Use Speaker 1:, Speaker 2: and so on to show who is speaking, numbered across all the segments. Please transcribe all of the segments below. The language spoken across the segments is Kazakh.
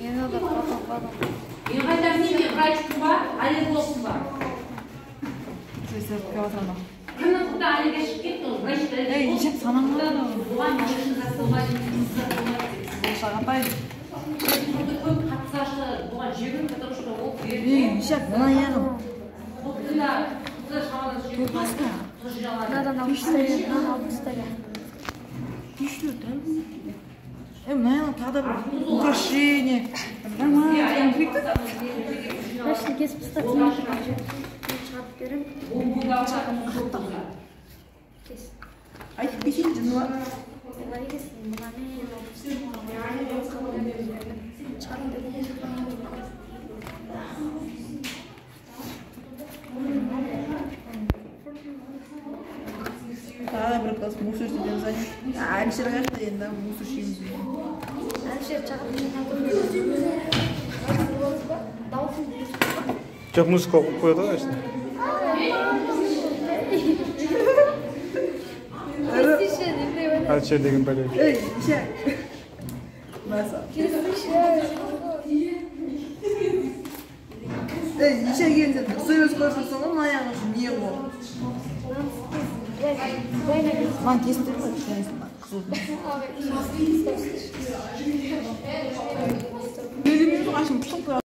Speaker 1: Мені да потопадам.
Speaker 2: Мен қайтам неге врачпын ба, аллерголogпын ба?
Speaker 1: Сертификат алам.
Speaker 2: Күні құда аллерге шығып кетті ол, врачта.
Speaker 1: Ей, ешек санаңда.
Speaker 2: Оған машина жасалмайды, жасалмайды.
Speaker 1: Шағапай.
Speaker 2: Көп қатысашы, оған жегін, потому что ол
Speaker 1: Ей, ешек, мына яғым.
Speaker 2: ол күнда шамадан жегін.
Speaker 1: Турбаска.
Speaker 3: Надо на обустаря.
Speaker 1: Күшті, да? Мына яғым тағы да бір украшение. Нормально.
Speaker 3: Дальше кесіп тастап, мен шығарып берем. Кес.
Speaker 1: Айтып кетейін жыны бар.
Speaker 3: Олай кесін, мынаны шығарып берем.
Speaker 1: Тағы да бір класс мусорщикпен занят. Әлішер қаяқта енді мусорщигіміз деген.
Speaker 3: Әлішер шығарып
Speaker 4: Жоқ, музыка оқып қояды ғой әшін. Әлішер деген бәле.
Speaker 1: Ей, ешек. Маса. Ей, ешек енді сөз көрсетсің ғой, мына яғым үшін не ол? Маған кестіріп қой, шайсын ба, қызылдың. Белімізді қашын пұшық қояды.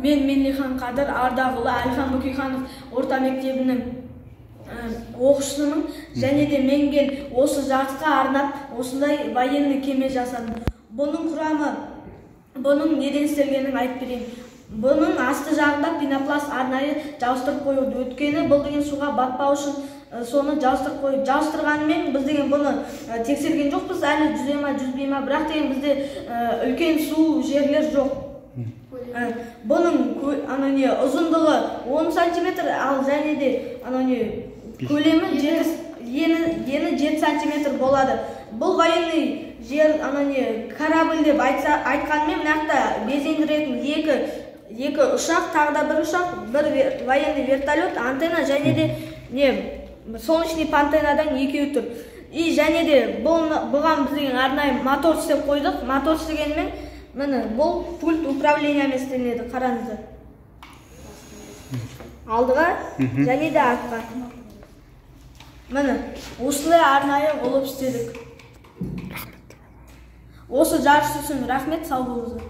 Speaker 5: Мен Менлихан Қадыр Ардағұлы Әлихан Бөкейханов орта мектебінің оқушысымын, және де менген осы жарысқа арнап осындай военный кеме жасадым. Бұның құрамы, бұның неден істелгенін айтып берейін. Бұның асты жағында пенопласт арнайы жауыстырып қойылды. Өйткені бұл деген суға батпау үшін соны жауыстырып қойып, жауыстырғанымен біз деген бұны тексерген жоқпыз, әлі жүзе ма, жүзбей ма, бірақ деген бізде үлкен су жерлер жоқ. Бұның ұзындығы 10 сантиметр, ал және де көлемі ені 7 сантиметр болады. Бұл военный жер корабль деп айтқанмен нақты безендіретін екі ұшақ, тағы да бір ұшақ, бір военный вертолет, антенна және де солнечный пантенадан екеуі тұр. И және де бұған біз деген арнайы мотор істеп қойдық. Мотор істегенмен міне бұл пульт управлениямен істелінеді, қараңыздар. Алдыға және де артқа. Міне осылай арнайы болып істедік. Осы жарыс үшін рахмет, сау болыңыздар.